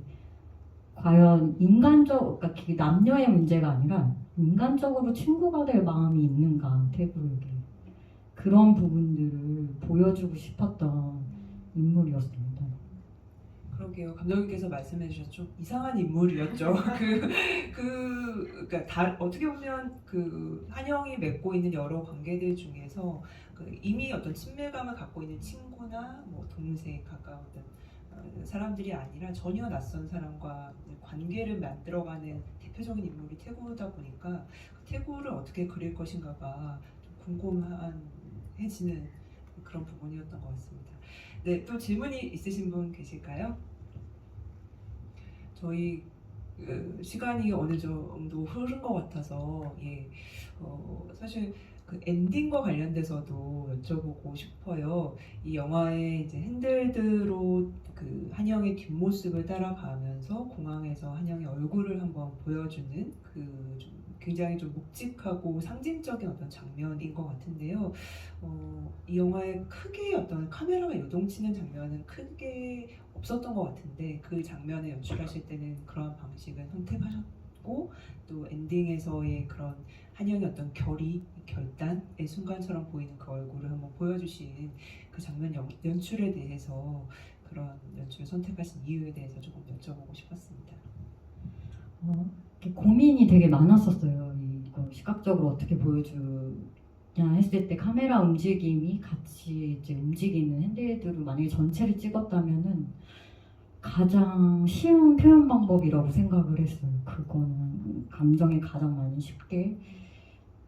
과연 그러니까 그게 남녀의 문제가 아니라 인간적으로 친구가 될 마음이 있는가, 태구에게. 그런 부분들을 보여주고 싶었던 인물이었습니다. 그러게요. 감독님께서 말씀해 주셨죠. 이상한 인물이었죠. 그러니까 어떻게 보면 그 한영이 맺고 있는 여러 관계들 중에서 이미 어떤 친밀감을 갖고 있는 친구나 뭐 동생, 가까운 사람들이 아니라 전혀 낯선 사람과 관계를 만들어가는 대표적인 인물이 태구다 보니까 그 태구를 어떻게 그릴 것인가가 좀 궁금해지는 그런 부분이었던 것 같습니다. 네, 또 질문이 있으신 분 계실까요? 저희 시간이 어느 정도 흐른 것 같아서 사실 그 엔딩과 관련돼서도 여쭤보고 싶어요. 이 영화의 이제 핸들드로 그 한영의 뒷모습을 따라가면서 공항에서 한영의 얼굴을 한번 보여주는 그 좀 굉장히 좀 묵직하고 상징적인 어떤 장면인 것 같은데요. 이 영화에 크게 어떤 카메라가 요동치는 장면은 크게 없었던 것 같은데 그 장면을 연출하실 때는 그러한 방식을 선택하셨고 또 엔딩에서의 그런 한영의 어떤 결단의 순간처럼 보이는 그 얼굴을 한번 보여주신 그 장면 연출에 대해서 그런 연출을 선택하신 이유에 대해서 조금 여쭤보고 싶었습니다. 이렇게 고민이 되게 많았었어요. 이거 시각적으로 어떻게 보여주냐 했을 때 카메라 움직임이 같이 이제 움직이는 핸드헤드로 만약에 전체를 찍었다면은 가장 쉬운 표현 방법이라고 생각을 했어요. 그거는 감정에 가장 많이 쉽게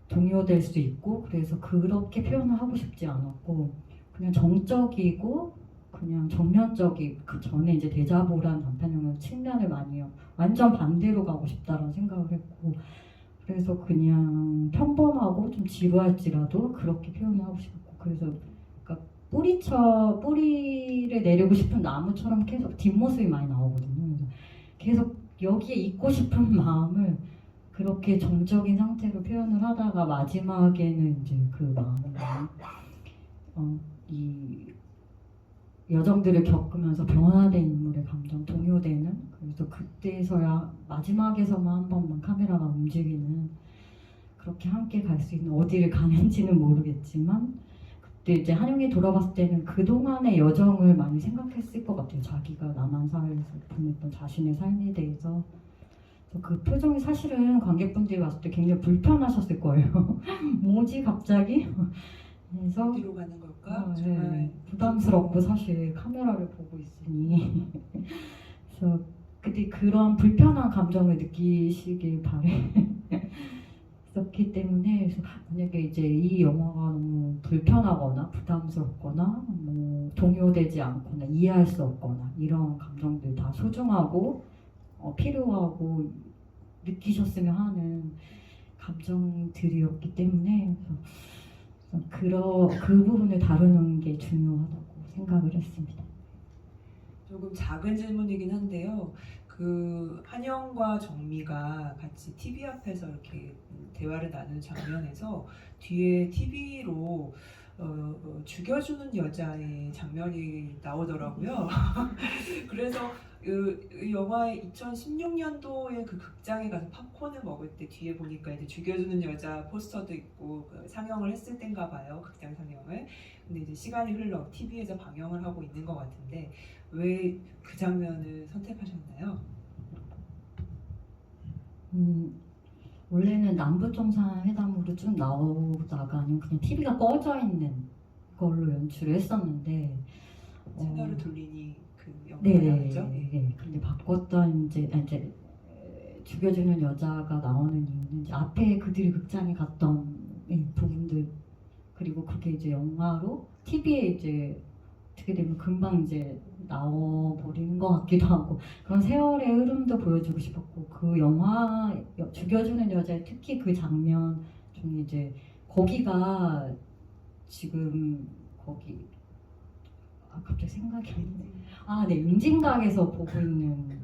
동요될 수 있고 그래서 그렇게 표현을 하고 싶지 않았고 그냥 정적이고 그냥 정면적인 그 전에 이제 데자보란 단편영화 측면을 많이 완전 반대로 가고 싶다라는 생각을 했고 그래서 그냥 평범하고 좀 지루할지라도 그렇게 표현을 하고 싶었고 그래서 그러니까 뿌리를 내리고 싶은 나무처럼 계속 뒷모습이 많이 나오거든요. 그래서 계속 여기에 있고 싶은 마음을 그렇게 정적인 상태로 표현을 하다가 마지막에는 이제 그 마음을 이 여정들을 겪으면서 변화된 인물의 감정, 동요되는 그래서 그때서야 마지막에서만 한 번만 카메라가 움직이는 그렇게 함께 갈 수 있는 어디를 가는지는 모르겠지만 그때 이제 한영이 돌아봤을 때는 그동안의 여정을 많이 생각했을 것 같아요. 자기가 남한 사회에서 보냈던 자신의 삶에 대해서 그 표정이 사실은 관객분들이 봤을 때 굉장히 불편하셨을 거예요. 뭐지 갑자기? 그래서 어디로 가는 걸까? 네, 정말 부담스럽고 사실 카메라를 보고 있으니 그래서 그때 그런 불편한 감정을 느끼시길 바랬었기 때문에 그래서 만약에 이제 이 영화가 너무 불편하거나 부담스럽거나 뭐 동요되지 않거나 이해할 수 없거나 이런 감정들 다 소중하고 필요하고 느끼셨으면 하는 감정들이었기 때문에 그 부분을 다루는 게 중요하다고 생각을 했습니다. 조금 작은 질문이긴 한데요. 그 한영과 정미가 같이 TV 앞에서 이렇게 대화를 나누는 장면에서 뒤에 TV로 죽여주는 여자의 장면이 나오더라고요. 그래서 이 영화의 2016년도에 그 극장에 가서 팝콘을 먹을 때 뒤에 보니까 이제 죽여주는 여자 포스터도 있고 그 상영을 했을 땐가 봐요. 극장 상영을. 근데 이제 시간이 흘러 TV에서 방영을 하고 있는 것 같은데 왜 그 장면을 선택하셨나요? 원래는 남북정상회담으로 쭉 나오다가 아니면 그냥 TV가 꺼져 있는 걸로 연출을 했었는데 채널을 돌리니 그 영화가 네, 나왔죠? 네. 근데 바꿨던 이제 죽여주는 여자가 나오는 이유는 이제 앞에 그들이 극장에 갔던 부분들 그리고 그게 이제 영화로 TV에 이제 어떻게 되면 금방 이제 나와버리는 것 같기도 하고 그런 세월의 흐름도 보여주고 싶었고 그 영화 죽여주는 여자의 특히 그 장면 중에 이제 거기가 지금 거기 갑자기 생각이 안 나네. 임진각에서 보고 있는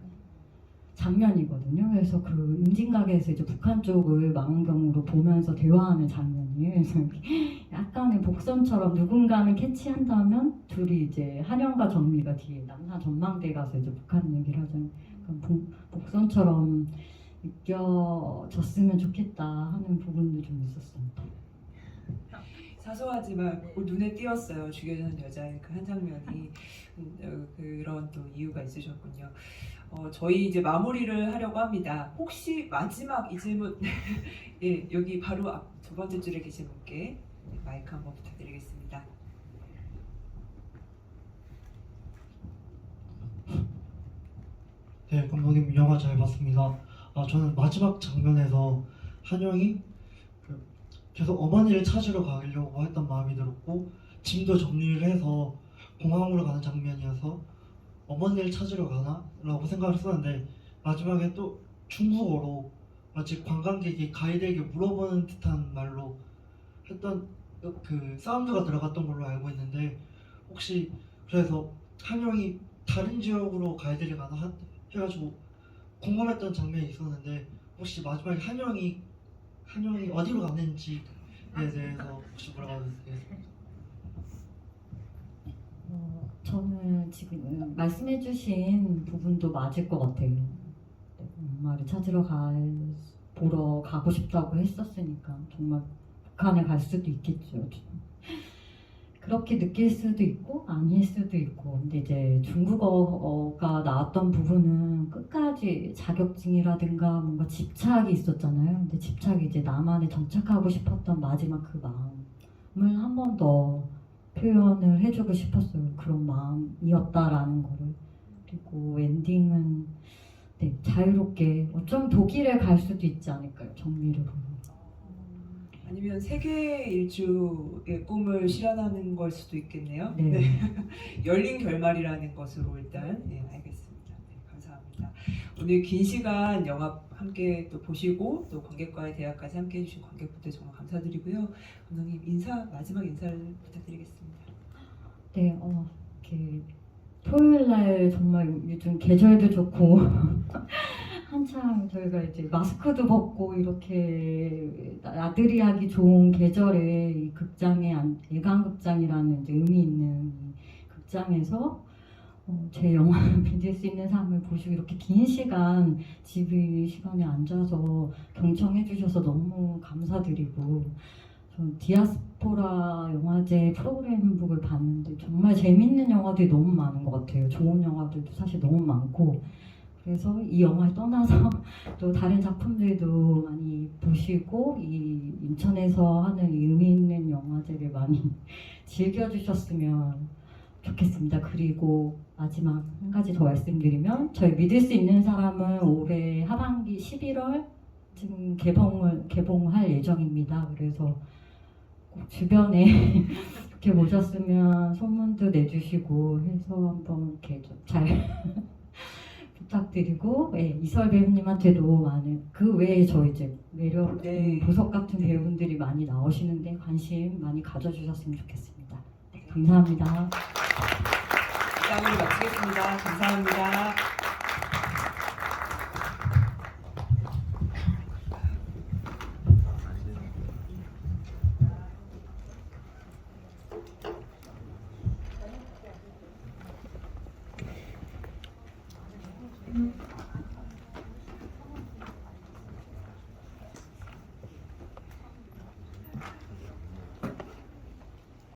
장면이거든요. 그래서 그 임진각에서 이제 북한 쪽을 망원경으로 보면서 대화하는 장면이에요. 그래서 약간의 복선처럼 누군가를 캐치한다면 둘이 이제 한영과 정미가 뒤에 남산 전망대 가서 이제 북한 얘기를 하잖아요. 복선처럼 느껴졌으면 좋겠다 하는 부분도 좀 있었습니다. 사소하지만 눈에 띄었어요. 죽여주는 여자의 그 한 장면이 그런 또 이유가 있으셨군요. 저희 이제 마무리를 하려고 합니다. 혹시 마지막 이 질문 예, 여기 바로 앞 두 번째 줄에 계신 분께 마이크 한번 부탁드리겠습니다. 네, 감독님 영화 잘 봤습니다. 저는 마지막 장면에서 한영이 계속 어머니를 찾으러 가려고 했던 마음이 들었고 짐도 정리를 해서 공항으로 가는 장면이어서 어머니를 찾으러 가나? 라고 생각을 했었는데 마지막에 또 중국어로 마치 관광객이 가이드에게 물어보는 듯한 말로 했던 그 사운드가 들어갔던 걸로 알고 있는데 혹시 그래서 한영이 다른 지역으로 가이드를 가나 해가지고 궁금했던 장면이 있었는데 혹시 마지막에 한영이 어디로 갔는지에 대해서 혹시 물어봐도 되겠습니까? 저는 지금 말씀해주신 부분도 맞을 것 같아요. 네, 엄마를 보러 가고 싶다고 했었으니까 정말 북한에 갈 수도 있겠죠. 그렇게 느낄 수도 있고 아닐 수도 있고 근데 이제 중국어가 나왔던 부분은 끝까지 자격증이라든가 뭔가 집착이 있었잖아요. 근데 집착이 이제 남한에 정착하고 싶었던 마지막 그 마음을 한 번 더 표현을 해주고 싶었어요. 그런 마음이었다라는 거를. 그리고 엔딩은 네, 자유롭게 어쩌면 독일에 갈 수도 있지 않을까요? 정리를 보면. 아니면 세계 일주의 꿈을 실현하는 걸 수도 있겠네요. 네. 열린 결말이라는 것으로 일단 알겠습니다. 네, 감사합니다. 오늘 긴 시간 영화 함께 또 보시고 또 관객과의 대화까지 함께 해주신 관객분들 정말 감사드리고요. 감독님 마지막 인사를 부탁드리겠습니다. 네, 이렇게 토요일 날 정말 요즘 계절도 좋고 한참 저희가 이제 마스크도 벗고 이렇게 나들이 하기 좋은 계절에 이 극장에 예강극장이라는 이제 의미 있는 이 극장에서 제 영화를 믿을 수 있는 삶을 보시고 이렇게 긴 시간 시간에 앉아서 경청해 주셔서 너무 감사드리고 전 디아스포라 영화제 프로그램북을 봤는데 정말 재밌는 영화들이 너무 많은 것 같아요. 좋은 영화들도 사실 너무 많고 그래서 이 영화를 떠나서 또 다른 작품들도 많이 보시고 이 인천에서 하는 이 의미 있는 영화제를 많이 즐겨주셨으면 좋겠습니다. 그리고 마지막 한 가지 더 말씀드리면 저희 믿을 수 있는 사람은 올해 하반기 11월쯤 개봉할 예정입니다. 그래서 꼭 주변에 이렇게 보셨으면 소문도 내주시고 해서 한번 이렇게 좀 잘 부탁드리고 이설 배우님한테도 많은 그 외에 저 이제 매력 보석 같은 배우분들이 많이 나오시는데 관심 많이 가져주셨으면 좋겠습니다. 네, 감사합니다. 시간을 마치겠습니다. 감사합니다.